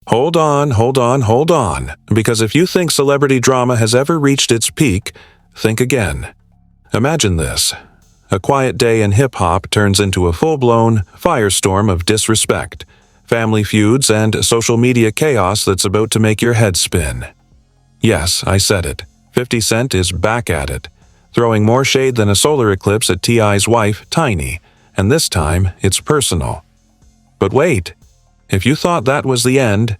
Hold on, because if you think celebrity drama has ever reached its peak, think again. Imagine this. A quiet day in hip-hop turns into a full-blown firestorm of disrespect, family feuds, and social media chaos that's about to make your head spin. Yes, I said it. 50 Cent is back at it, throwing more shade than a solar eclipse at T.I.'s wife, Tiny, and this time it's personal. But wait, if you thought that was the end,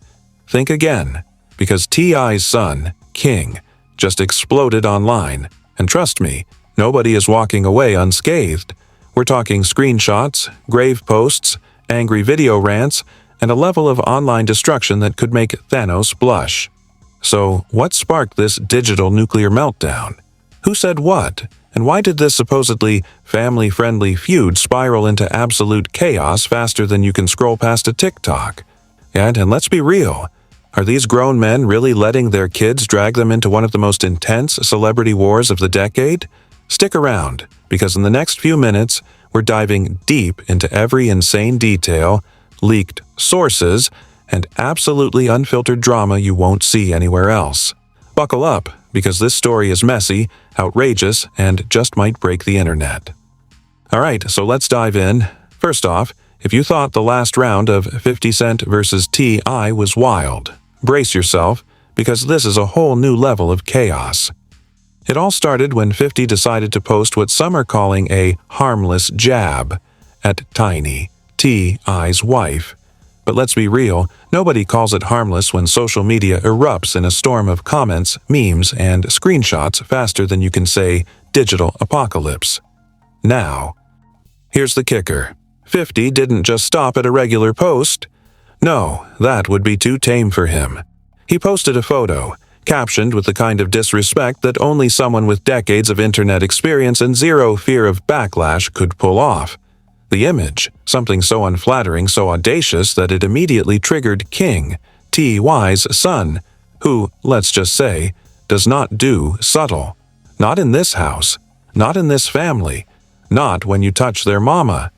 think again, because T.I.'s son, King, just exploded online, and trust me, nobody is walking away unscathed. We're talking screenshots, grave posts, angry video rants, and a level of online destruction that could make Thanos blush. So, what sparked this digital nuclear meltdown? Who said what? And why did this supposedly family-friendly feud spiral into absolute chaos faster than you can scroll past a TikTok? And let's be real, are these grown men really letting their kids drag them into one of the most intense celebrity wars of the decade? Stick around, because in the next few minutes, we're diving deep into every insane detail, leaked sources, and absolutely unfiltered drama you won't see anywhere else. Buckle up, because this story is messy, outrageous, and just might break the internet. Alright, so let's dive in. First off, if you thought the last round of 50 Cent versus T.I. was wild, brace yourself, because this is a whole new level of chaos. It all started when 50 decided to post what some are calling a harmless jab at Tiny, T.I.'s wife. But let's be real, nobody calls it harmless when social media erupts in a storm of comments, memes, and screenshots faster than you can say digital apocalypse. Now, here's the kicker. 50 didn't just stop at a regular post. No, that would be too tame for him. He posted a photo, captioned with the kind of disrespect that only someone with decades of internet experience and zero fear of backlash could pull off. The image, something so unflattering, so audacious that it immediately triggered King, T.Y.'s son, who, let's just say, does not do subtle. Not in this house, not in this family, not when you touch their mama.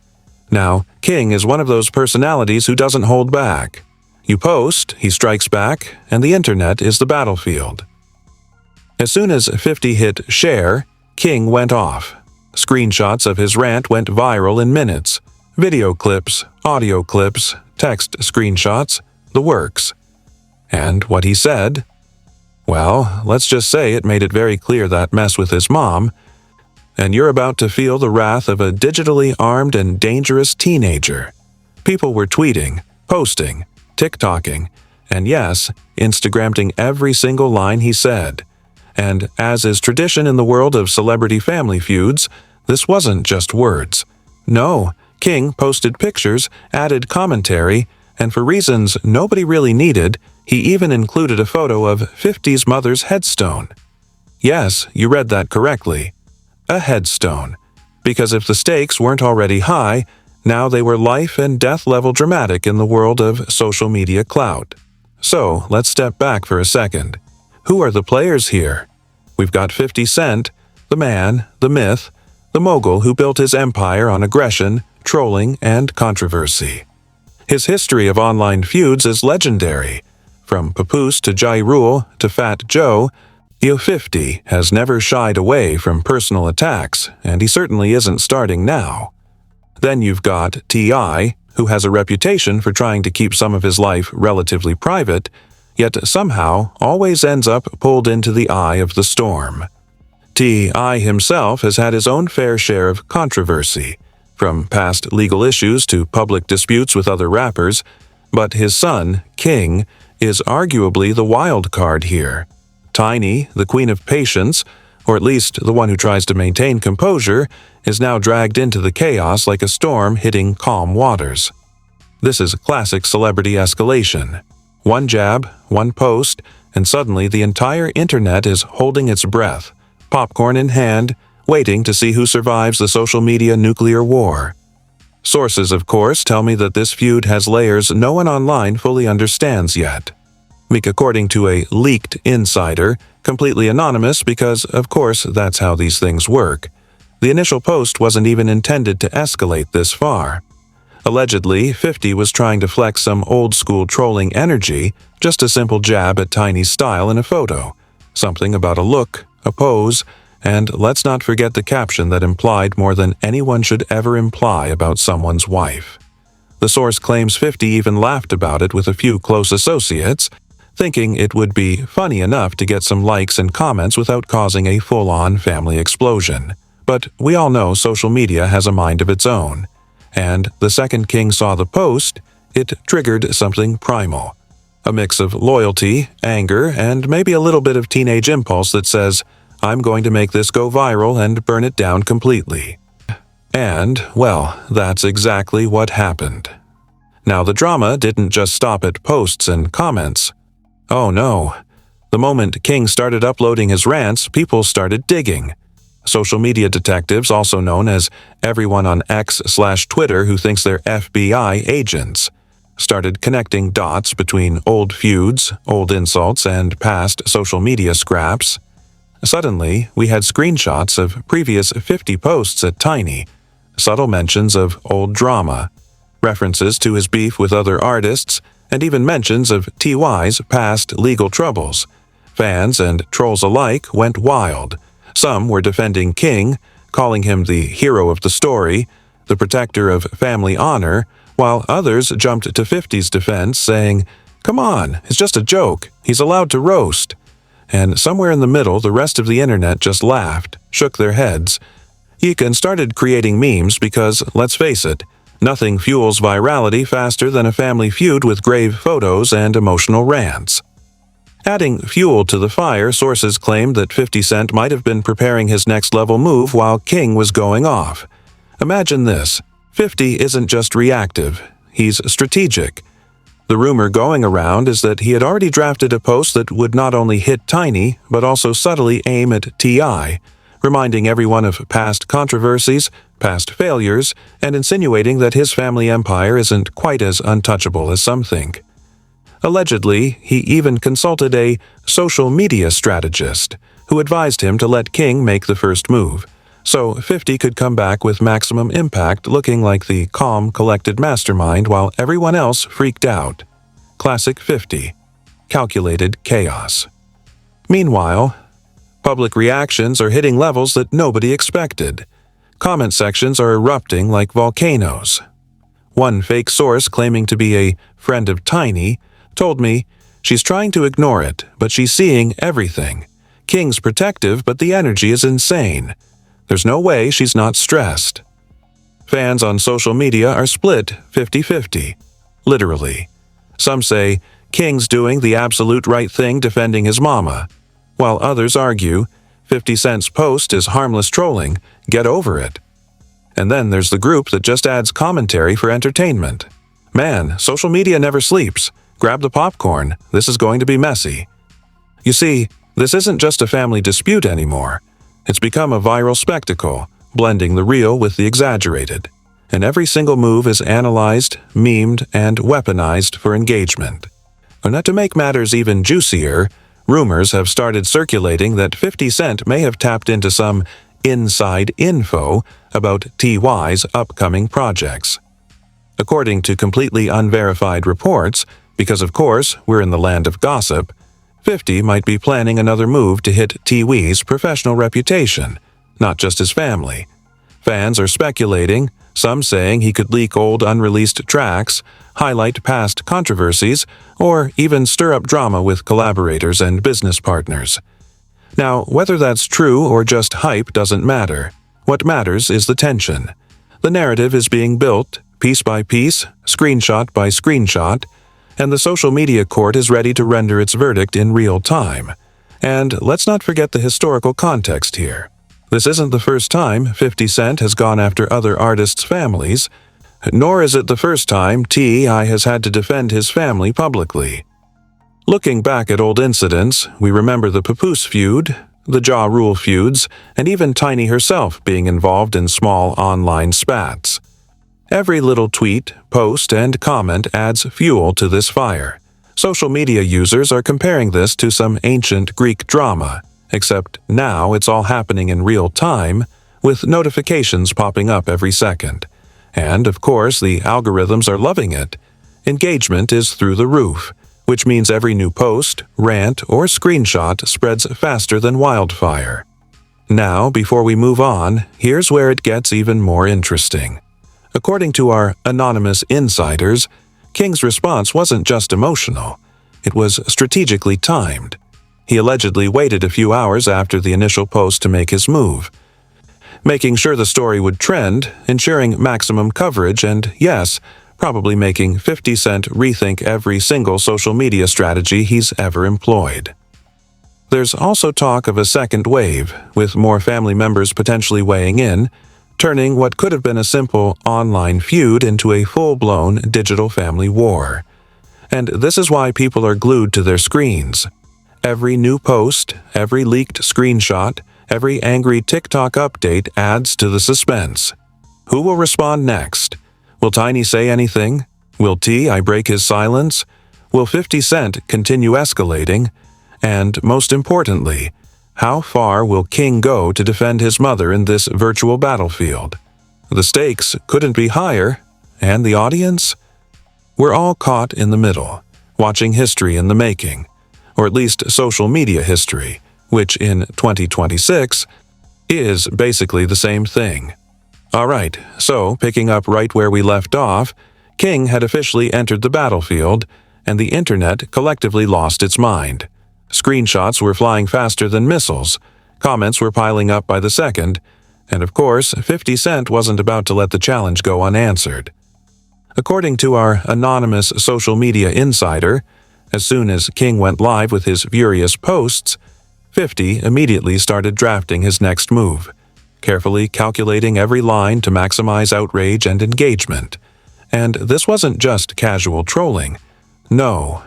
Now, King is one of those personalities who doesn't hold back. You post, he strikes back, and the internet is the battlefield. As soon as 50 hit share, King went off. Screenshots of his rant went viral in minutes. Video clips, audio clips, text screenshots, the works. And what he said? Well, let's just say it made it very clear that mess with his mom, and you're about to feel the wrath of a digitally armed and dangerous teenager. People were tweeting, posting, TikToking, and yes, Instagramming every single line he said. And as is tradition in the world of celebrity family feuds, this wasn't just words. No, King posted pictures, added commentary, and for reasons nobody really needed, he even included a photo of 50's mother's headstone. Yes, you read that correctly. A headstone. Because if the stakes weren't already high, now they were life and death level dramatic in the world of social media clout. So, let's step back for a second. Who are the players here? We've got 50 Cent, the man, the myth, the mogul who built his empire on aggression, trolling, and controversy. His history of online feuds is legendary. From Papoose to Ja Rule to Fat Joe, Yo 50 has never shied away from personal attacks, and he certainly isn't starting now. Then you've got T.I., who has a reputation for trying to keep some of his life relatively private, yet somehow always ends up pulled into the eye of the storm. T.I. himself has had his own fair share of controversy, from past legal issues to public disputes with other rappers, but his son, King, is arguably the wild card here. Tiny, the queen of patience, or at least the one who tries to maintain composure, is now dragged into the chaos like a storm hitting calm waters. This is classic celebrity escalation. One jab, one post, and suddenly the entire internet is holding its breath, popcorn in hand, waiting to see who survives the social media nuclear war. Sources, of course, tell me that this feud has layers no one online fully understands yet. According to a leaked insider, completely anonymous because, of course, that's how these things work. The initial post wasn't even intended to escalate this far. Allegedly, 50 was trying to flex some old-school trolling energy, just a simple jab at Tiny's style in a photo. Something about a look, a pose, and let's not forget the caption that implied more than anyone should ever imply about someone's wife. The source claims 50 even laughed about it with a few close associates, thinking it would be funny enough to get some likes and comments without causing a full-on family explosion. But we all know social media has a mind of its own. And the second King saw the post, it triggered something primal. A mix of loyalty, anger, and maybe a little bit of teenage impulse that says, I'm going to make this go viral and burn it down completely. And, well, that's exactly what happened. Now, the drama didn't just stop at posts and comments. Oh no. The moment King started uploading his rants, people started digging. Social media detectives, also known as everyone on X/Twitter who thinks they're FBI agents, started connecting dots between old feuds, old insults, and past social media scraps. Suddenly, we had screenshots of previous 50 posts at Tiny, subtle mentions of old drama, references to his beef with other artists, and even mentions of TY's past legal troubles. Fans and trolls alike went wild. Some were defending King, calling him the hero of the story, the protector of family honor, while others jumped to 50's defense, saying, "Come on, it's just a joke. He's allowed to roast." And somewhere in the middle, the rest of the internet just laughed, shook their heads, and started creating memes because, let's face it, nothing fuels virality faster than a family feud with grave photos and emotional rants. Adding fuel to the fire, sources claimed that 50 Cent might have been preparing his next-level move while King was going off. Imagine this. 50 isn't just reactive. He's strategic. The rumor going around is that he had already drafted a post that would not only hit Tiny, but also subtly aim at TI, reminding everyone of past controversies, past failures, and insinuating that his family empire isn't quite as untouchable as some think. Allegedly, he even consulted a social media strategist who advised him to let King make the first move, so 50 could come back with maximum impact looking like the calm, collected mastermind while everyone else freaked out. Classic 50. Calculated chaos. Meanwhile, public reactions are hitting levels that nobody expected. Comment sections are erupting like volcanoes. One fake source claiming to be a friend of Tiny told me she's trying to ignore it, but she's seeing everything. King's protective, but the energy is insane. There's no way she's not stressed. Fans on social media are split 50-50. Literally. Some say King's doing the absolute right thing defending his mama, while others argue 50 Cent's post is harmless trolling, get over it. And then there's the group that just adds commentary for entertainment. Man, social media never sleeps. Grab the popcorn, this is going to be messy. You see, this isn't just a family dispute anymore. It's become a viral spectacle, blending the real with the exaggerated. And every single move is analyzed, memed, and weaponized for engagement. And not to make matters even juicier, rumors have started circulating that 50 Cent may have tapped into some inside info about TY's upcoming projects. According to completely unverified reports, because of course we're in the land of gossip, 50 might be planning another move to hit TY's professional reputation, not just his family. Fans are speculating, some saying he could leak old unreleased tracks, highlight past controversies, or even stir up drama with collaborators and business partners. Now, whether that's true or just hype doesn't matter. What matters is the tension. The narrative is being built, piece by piece, screenshot by screenshot, and the social media court is ready to render its verdict in real time. And let's not forget the historical context here. This isn't the first time 50 Cent has gone after other artists' families, nor is it the first time T.I. has had to defend his family publicly. Looking back at old incidents, we remember the Papoose feud, the Ja Rule feuds, and even Tiny herself being involved in small online spats. Every little tweet, post, and comment adds fuel to this fire. Social media users are comparing this to some ancient Greek drama, except now it's all happening in real time, with notifications popping up every second. And, of course, the algorithms are loving it. Engagement is through the roof, which means every new post, rant, or screenshot spreads faster than wildfire. Now, before we move on, here's where it gets even more interesting. According to our anonymous insiders, King's response wasn't just emotional. It was strategically timed. He allegedly waited a few hours after the initial post to make his move, making sure the story would trend, ensuring maximum coverage, and yes, probably making 50 Cent rethink every single social media strategy he's ever employed. There's also talk of a second wave, with more family members potentially weighing in, turning what could have been a simple online feud into a full-blown digital family war. And this is why people are glued to their screens. Every new post, every leaked screenshot, every angry TikTok update adds to the suspense. Who will respond next? Will Tiny say anything? Will T.I. break his silence? Will 50 Cent continue escalating? And most importantly, how far will King go to defend his mother in this virtual battlefield? The stakes couldn't be higher, and the audience? We're all caught in the middle, watching history in the making, or at least social media history, which in 2026 is basically the same thing. Alright, so picking up right where we left off, King had officially entered the battlefield, and the internet collectively lost its mind. Screenshots were flying faster than missiles, comments were piling up by the second, and of course, 50 Cent wasn't about to let the challenge go unanswered. According to our anonymous social media insider, as soon as King went live with his furious posts, 50 immediately started drafting his next move, carefully calculating every line to maximize outrage and engagement. And this wasn't just casual trolling. No.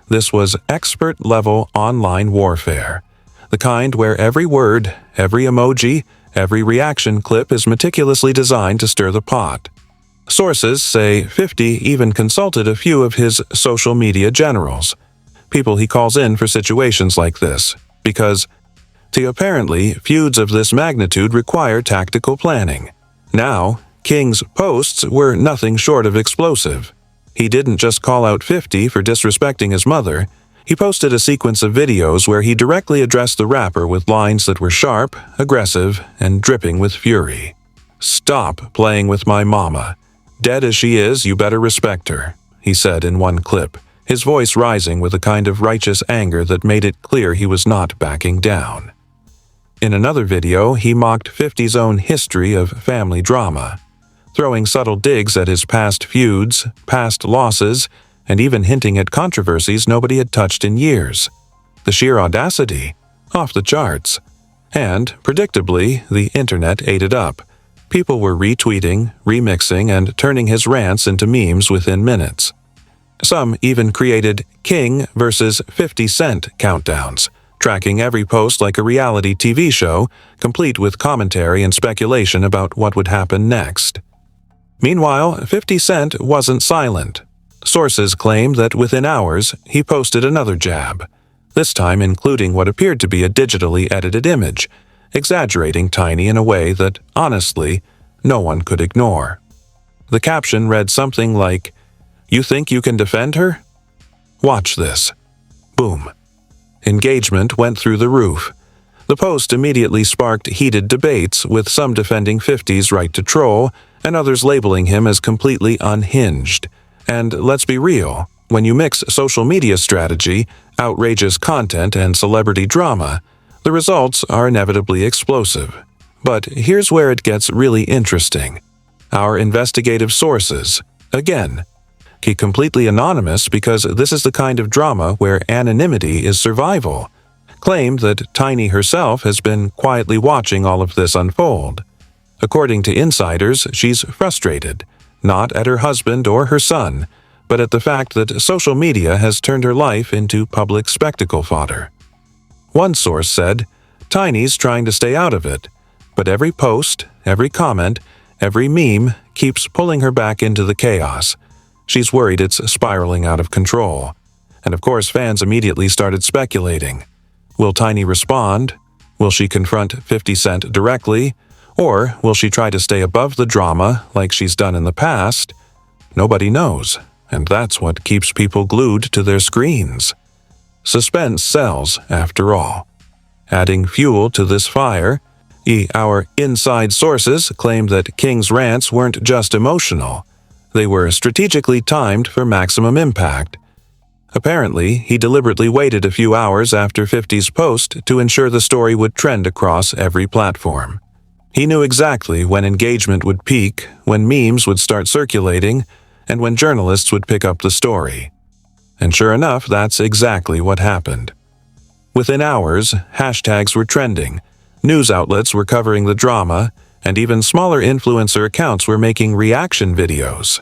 This was expert-level online warfare. The kind where every word, every emoji, every reaction clip is meticulously designed to stir the pot. Sources say 50 even consulted a few of his social media generals, people he calls in for situations like this, because apparently feuds of this magnitude require tactical planning. Now, King's posts were nothing short of explosive. He didn't just call out 50 for disrespecting his mother, he posted a sequence of videos where he directly addressed the rapper with lines that were sharp, aggressive, and dripping with fury. "Stop playing with my mama. Dead as she is, you better respect her," he said in one clip, his voice rising with a kind of righteous anger that made it clear he was not backing down. In another video, he mocked 50's own history of family drama, throwing subtle digs at his past feuds, past losses, and even hinting at controversies nobody had touched in years. The sheer audacity, off the charts. And, predictably, the internet ate it up. People were retweeting, remixing, and turning his rants into memes within minutes. Some even created King versus 50 Cent countdowns, tracking every post like a reality TV show, complete with commentary and speculation about what would happen next. Meanwhile, 50 Cent wasn't silent. Sources claim that within hours, he posted another jab, this time including what appeared to be a digitally edited image, exaggerating Tiny in a way that, honestly, no one could ignore. The caption read something like, "You think you can defend her? Watch this." Boom. Engagement went through the roof. The post immediately sparked heated debates, with some defending 50's right to troll, and others labeling him as completely unhinged. And let's be real, when you mix social media strategy, outrageous content, and celebrity drama, the results are inevitably explosive. But here's where it gets really interesting. Our investigative sources, again, keep completely anonymous because this is the kind of drama where anonymity is survival, claimed that Tiny herself has been quietly watching all of this unfold. According to insiders, she's frustrated, not at her husband or her son, but at the fact that social media has turned her life into public spectacle fodder. One source said, "Tiny's trying to stay out of it, but every post, every comment, every meme keeps pulling her back into the chaos. She's worried it's spiraling out of control." And of course, fans immediately started speculating. Will Tiny respond? Will she confront 50 Cent directly? Or will she try to stay above the drama like she's done in the past? Nobody knows, and that's what keeps people glued to their screens. Suspense sells, after all. Adding fuel to this fire, our inside sources claim that King's rants weren't just emotional. They were strategically timed for maximum impact. Apparently, he deliberately waited a few hours after 50's post to ensure the story would trend across every platform. He knew exactly when engagement would peak, when memes would start circulating, and when journalists would pick up the story. And sure enough, that's exactly what happened. Within hours, hashtags were trending, news outlets were covering the drama, and even smaller influencer accounts were making reaction videos.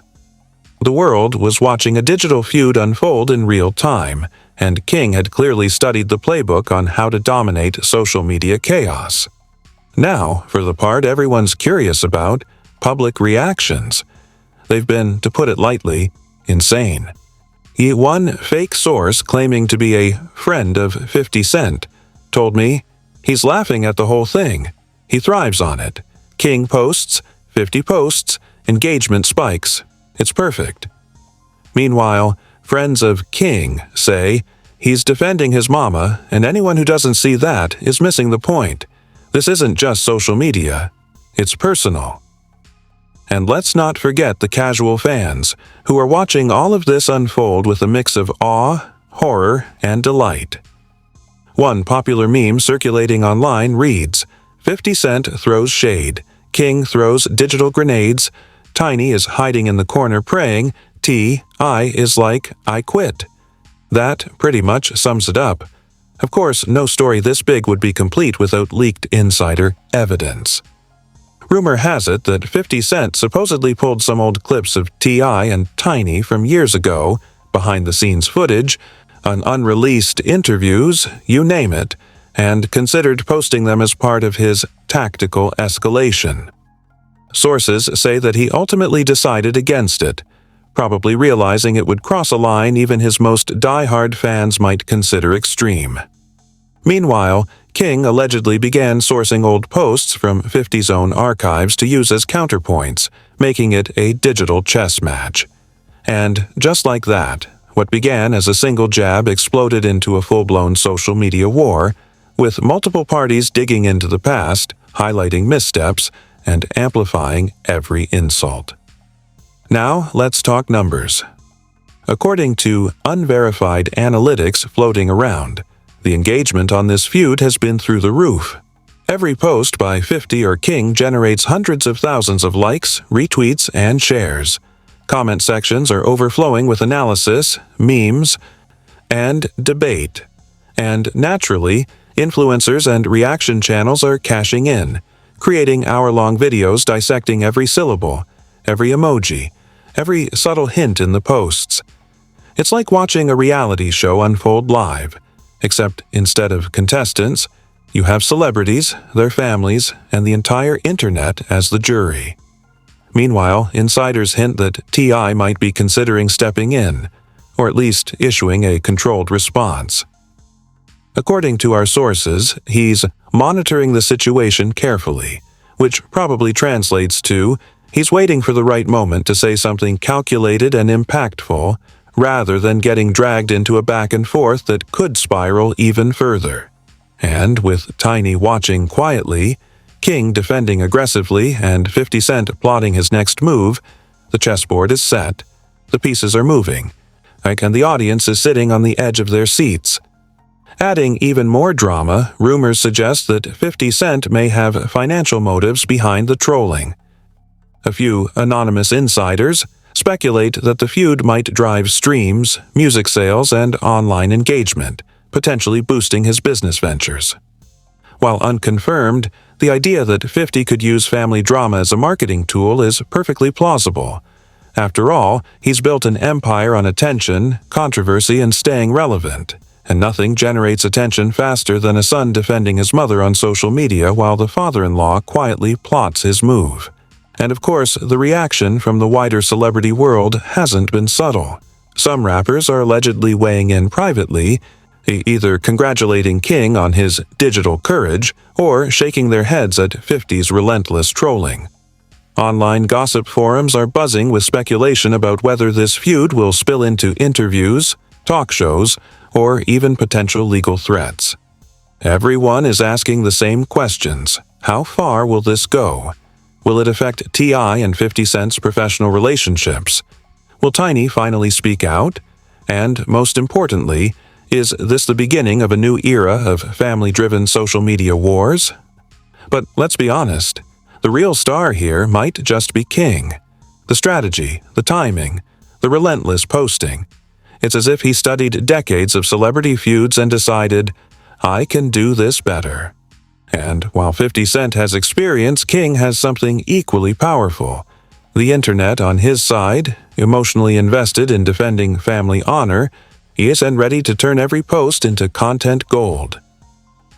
The world was watching a digital feud unfold in real time, and King had clearly studied the playbook on how to dominate social media chaos. Now, for the part everyone's curious about, public reactions. They've been, to put it lightly, insane. One fake source claiming to be a friend of 50 Cent told me, "He's laughing at the whole thing. He thrives on it. King posts, 50 posts, engagement spikes. It's perfect." Meanwhile, friends of King say he's defending his mama, and anyone who doesn't see that is missing the point. This isn't just social media. It's personal. And let's not forget the casual fans, who are watching all of this unfold with a mix of awe, horror, and delight. One popular meme circulating online reads, 50 Cent throws shade, King throws digital grenades, Tiny is hiding in the corner praying, T.I. is like, I quit. That pretty much sums it up. Of course, no story this big would be complete without leaked insider evidence. Rumor has it that 50 Cent supposedly pulled some old clips of T.I. and Tiny from years ago, behind-the-scenes footage, on unreleased interviews, you name it, and considered posting them as part of his tactical escalation. Sources say that he ultimately decided against it, probably realizing it would cross a line even his most die-hard fans might consider extreme. Meanwhile, King allegedly began sourcing old posts from 50's own archives to use as counterpoints, making it a digital chess match. And just like that, what began as a single jab exploded into a full-blown social media war, with multiple parties digging into the past, highlighting missteps, and amplifying every insult. Now, let's talk numbers. According to unverified analytics floating around, the engagement on this feud has been through the roof. Every post by 50 or King generates hundreds of thousands of likes, retweets, and shares. Comment sections are overflowing with analysis, memes, and debate. And naturally, influencers and reaction channels are cashing in, creating hour-long videos dissecting every syllable, every emoji, every subtle hint in the posts. It's like watching a reality show unfold live, except instead of contestants, you have celebrities, their families, and the entire internet as the jury. Meanwhile, insiders hint that T.I. might be considering stepping in, or at least issuing a controlled response. According to our sources, he's monitoring the situation carefully, which probably translates to he's waiting for the right moment to say something calculated and impactful, rather than getting dragged into a back and forth that could spiral even further. And with Tiny watching quietly, King defending aggressively, and 50 Cent plotting his next move, the chessboard is set, the pieces are moving, and the audience is sitting on the edge of their seats. Adding even more drama, rumors suggest that 50 Cent may have financial motives behind the trolling. A few anonymous insiders speculate that the feud might drive streams, music sales, and online engagement, potentially boosting his business ventures. While unconfirmed, the idea that 50 could use family drama as a marketing tool is perfectly plausible. After all, he's built an empire on attention, controversy, and staying relevant, and nothing generates attention faster than a son defending his mother on social media while the father-in-law quietly plots his move. And of course, the reaction from the wider celebrity world hasn't been subtle. Some rappers are allegedly weighing in privately, either congratulating King on his digital courage or shaking their heads at 50's relentless trolling. Online gossip forums are buzzing with speculation about whether this feud will spill into interviews, talk shows, or even potential legal threats. Everyone is asking the same questions. How far will this go? Will it affect T.I. and 50 Cent's professional relationships? Will Tiny finally speak out? And most importantly, is this the beginning of a new era of family-driven social media wars? But let's be honest, the real star here might just be King. The strategy, the timing, the relentless posting. It's as if he studied decades of celebrity feuds and decided, I can do this better. And while 50 Cent has experience, King has something equally powerful. The internet on his side, emotionally invested in defending family honor, he is then ready to turn every post into content gold.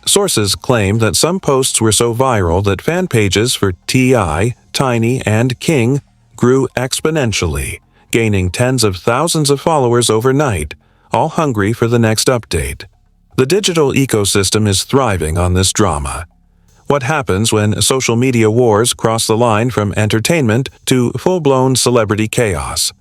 Sources claim that some posts were so viral that fan pages for T.I., Tiny, and King grew exponentially, gaining tens of thousands of followers overnight, all hungry for the next update. The digital ecosystem is thriving on this drama. What happens when social media wars cross the line from entertainment to full-blown celebrity chaos?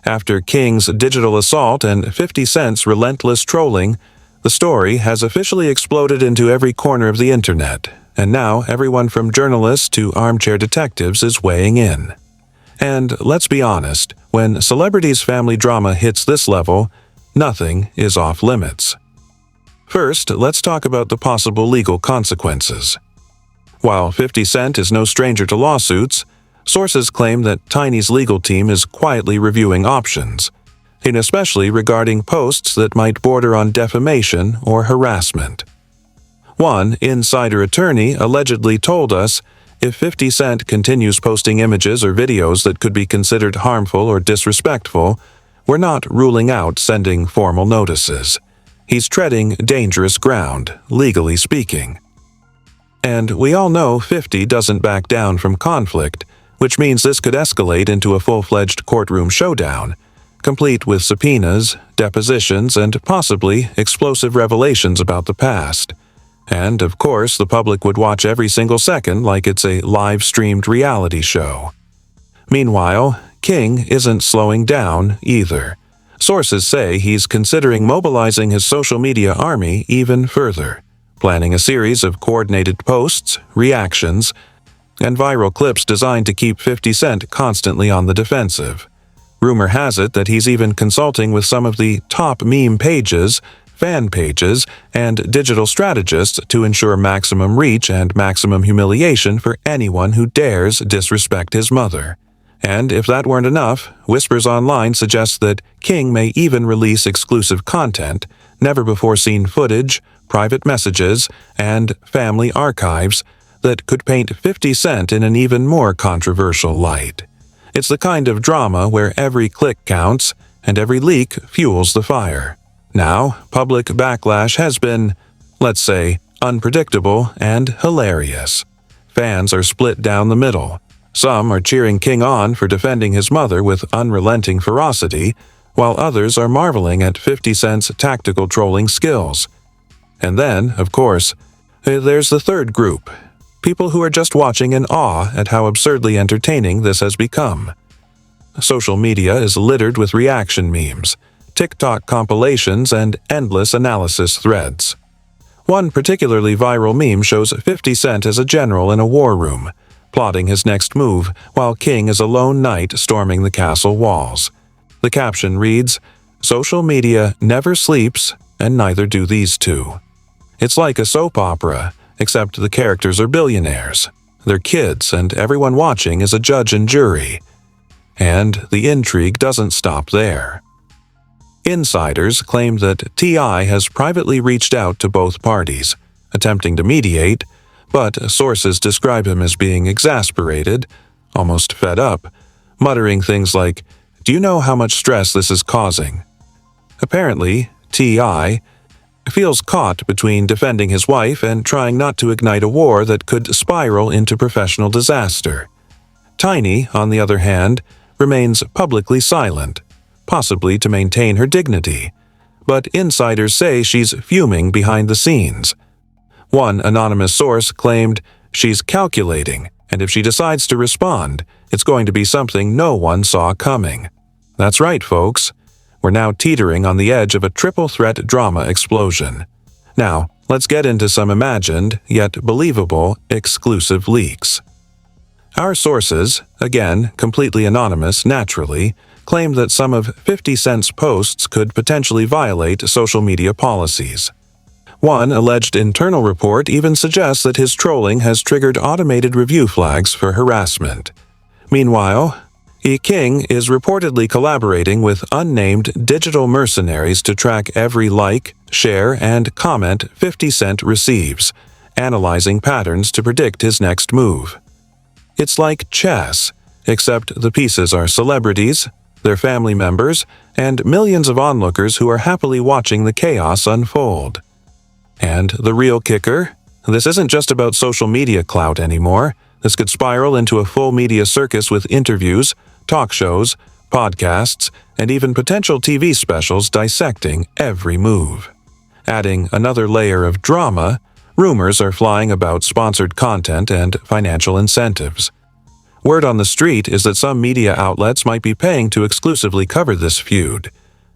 After King's digital assault and 50 Cent's relentless trolling, the story has officially exploded into every corner of the internet, and now everyone from journalists to armchair detectives is weighing in. And let's be honest, when celebrities' family drama hits this level, nothing is off limits. First, let's talk about the possible legal consequences. While 50 Cent is no stranger to lawsuits, sources claim that Tiny's legal team is quietly reviewing options, and especially regarding posts that might border on defamation or harassment. One insider attorney allegedly told us if 50 Cent continues posting images or videos that could be considered harmful or disrespectful, we're not ruling out sending formal notices. He's treading dangerous ground, legally speaking. And we all know 50 doesn't back down from conflict, which means this could escalate into a full-fledged courtroom showdown, complete with subpoenas, depositions, and possibly explosive revelations about the past. And, of course, the public would watch every single second like it's a live-streamed reality show. Meanwhile, King isn't slowing down either. Sources say he's considering mobilizing his social media army even further, planning a series of coordinated posts, reactions, and viral clips designed to keep 50 Cent constantly on the defensive. Rumor has it that he's even consulting with some of the top meme pages, fan pages, and digital strategists to ensure maximum reach and maximum humiliation for anyone who dares disrespect his mother. And if that weren't enough, whispers online suggest that King may even release exclusive content, never-before-seen footage, private messages, and family archives that could paint 50 Cent in an even more controversial light. It's the kind of drama where every click counts and every leak fuels the fire. Now, public backlash has been, let's say, unpredictable and hilarious. Fans are split down the middle. Some are cheering King on for defending his mother with unrelenting ferocity, while others are marveling at 50 Cent's tactical trolling skills. And then, of course, there's the third group, people who are just watching in awe at how absurdly entertaining this has become. Social media is littered with reaction memes, TikTok compilations, and endless analysis threads. One particularly viral meme shows 50 Cent as a general in a war room, plotting his next move, while King is a lone knight storming the castle walls. The caption reads, "Social media never sleeps, and neither do these two." It's like a soap opera, except the characters are billionaires. They're kids, and everyone watching is a judge and jury. And the intrigue doesn't stop there. Insiders claim that T.I. has privately reached out to both parties, attempting to mediate, but sources describe him as being exasperated, almost fed up, muttering things like, "Do you know how much stress this is causing?" Apparently, T.I. feels caught between defending his wife and trying not to ignite a war that could spiral into professional disaster. Tiny, on the other hand, remains publicly silent, possibly to maintain her dignity. but insiders say she's fuming behind the scenes. One anonymous source claimed she's calculating, and if she decides to respond, it's going to be something no one saw coming. That's right, folks. We're now teetering on the edge of a triple-threat drama explosion. Now, let's get into some imagined, yet believable, exclusive leaks. Our sources, again completely anonymous naturally, claim that some of 50 Cent's posts could potentially violate social media policies. One alleged internal report even suggests that his trolling has triggered automated review flags for harassment. Meanwhile, King is reportedly collaborating with unnamed digital mercenaries to track every like, share, and comment 50 Cent receives, analyzing patterns to predict his next move. It's like chess, except the pieces are celebrities, their family members, and millions of onlookers who are happily watching the chaos unfold. And the real kicker? This isn't just about social media clout anymore. This could spiral into a full media circus with interviews, talk shows, podcasts, and even potential TV specials dissecting every move. Adding another layer of drama, rumors are flying about sponsored content and financial incentives. Word on the street is that some media outlets might be paying to exclusively cover this feud,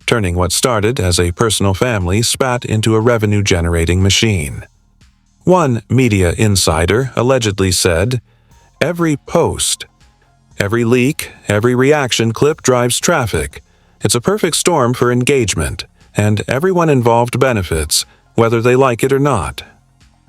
turning what started as a personal family spat into a revenue-generating machine. One media insider allegedly said, "Every post, every leak, every reaction clip drives traffic. It's a perfect storm for engagement, and everyone involved benefits, whether they like it or not."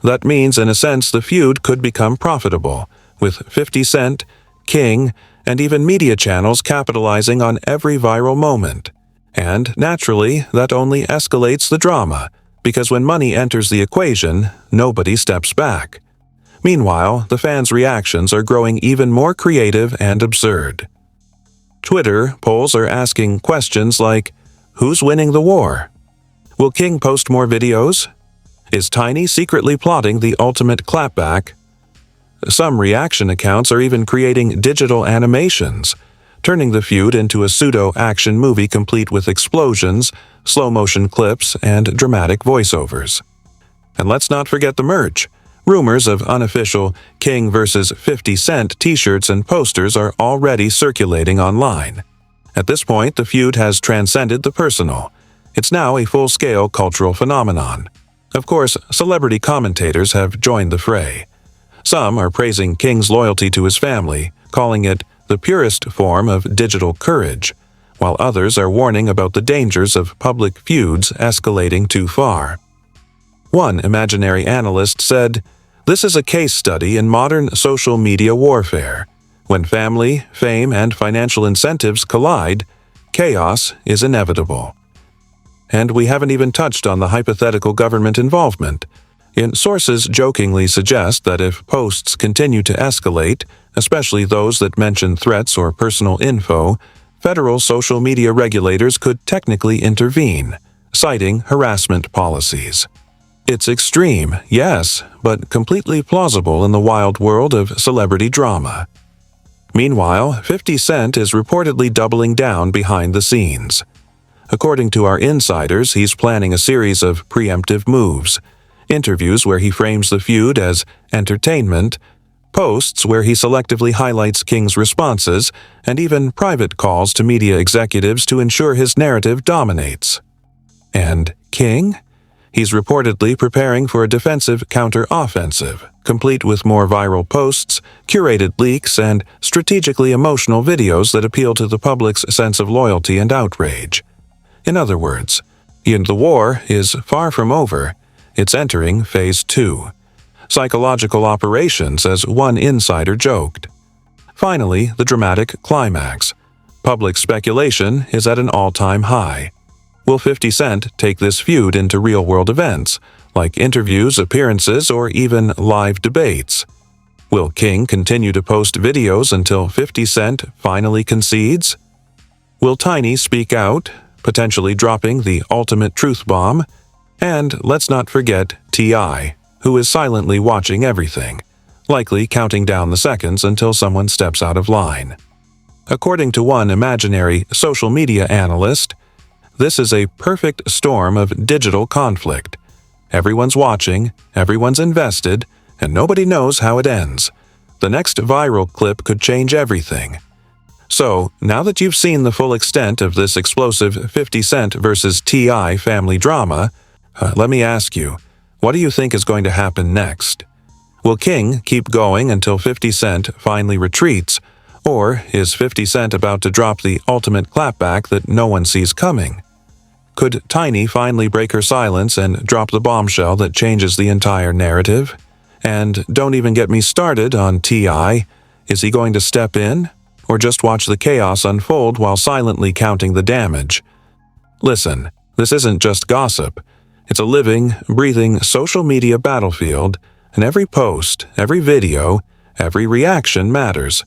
That means, in a sense, the feud could become profitable, with 50 Cent, King, and even media channels capitalizing on every viral moment. And, naturally, that only escalates the drama, because when money enters the equation, nobody steps back. Meanwhile, the fans' reactions are growing even more creative and absurd. Twitter polls are asking questions like, who's winning the war? Will King post more videos? Is Tiny secretly plotting the ultimate clapback? Some reaction accounts are even creating digital animations, turning the feud into a pseudo-action movie complete with explosions, slow-motion clips, and dramatic voiceovers. And let's not forget the merch. Rumors of unofficial King vs. 50 Cent t-shirts and posters are already circulating online. At this point, the feud has transcended the personal. It's now a full-scale cultural phenomenon. Of course, celebrity commentators have joined the fray. Some are praising King's loyalty to his family, calling it the purest form of digital courage, while others are warning about the dangers of public feuds escalating too far. One imaginary analyst said, "This is a case study in modern social media warfare. When family, fame, and financial incentives collide, chaos is inevitable." And we haven't even touched on the hypothetical government involvement. Sources jokingly suggest that if posts continue to escalate, especially those that mention threats or personal info, federal social media regulators could technically intervene, citing harassment policies. It's extreme, yes, but completely plausible in the wild world of celebrity drama. Meanwhile, 50 Cent is reportedly doubling down behind the scenes. According to our insiders, he's planning a series of preemptive moves: interviews where he frames the feud as entertainment, posts where he selectively highlights King's responses, and even private calls to media executives to ensure his narrative dominates. And King? He's reportedly preparing for a defensive counter-offensive, complete with more viral posts, curated leaks, and strategically emotional videos that appeal to the public's sense of loyalty and outrage. In other words, the war is far from over. It's entering Phase 2. Psychological operations, as one insider joked. Finally, the dramatic climax. Public speculation is at an all-time high. Will 50 Cent take this feud into real-world events, like interviews, appearances, or even live debates? Will King continue to post videos until 50 Cent finally concedes? Will Tiny speak out, potentially dropping the ultimate truth bomb? And let's not forget T.I., who is silently watching everything, likely counting down the seconds until someone steps out of line. According to one imaginary social media analyst, This is a perfect storm of digital conflict. Everyone's watching, everyone's invested, and nobody knows how it ends. The next viral clip could change everything. So, now that you've seen the full extent of this explosive 50 Cent versus T.I. family drama, let me ask you, what do you think is going to happen next? Will King keep going until 50 Cent finally retreats, or is 50 Cent about to drop the ultimate clapback that no one sees coming? Could Tiny finally break her silence and drop the bombshell that changes the entire narrative? And don't even get me started on T.I. Is he going to step in, or just watch the chaos unfold while silently counting the damage? Listen, this isn't just gossip. It's a living, breathing social media battlefield, and every post, every video, every reaction matters.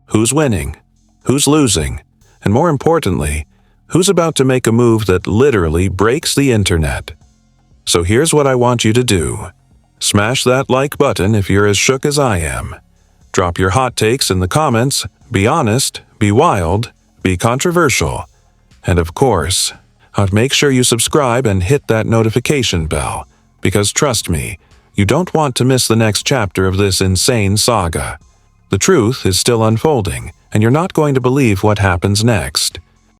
Who's winning? Who's losing? And more importantly, who's about to make a move that literally breaks the internet? So here's what I want you to do. Smash that like button if you're as shook as I am. Drop your hot takes in the comments, be honest, be wild, be controversial. And of course, make sure you subscribe and hit that notification bell, because trust me, you don't want to miss the next chapter of this insane saga. The truth is still unfolding, and you're not going to believe what happens next.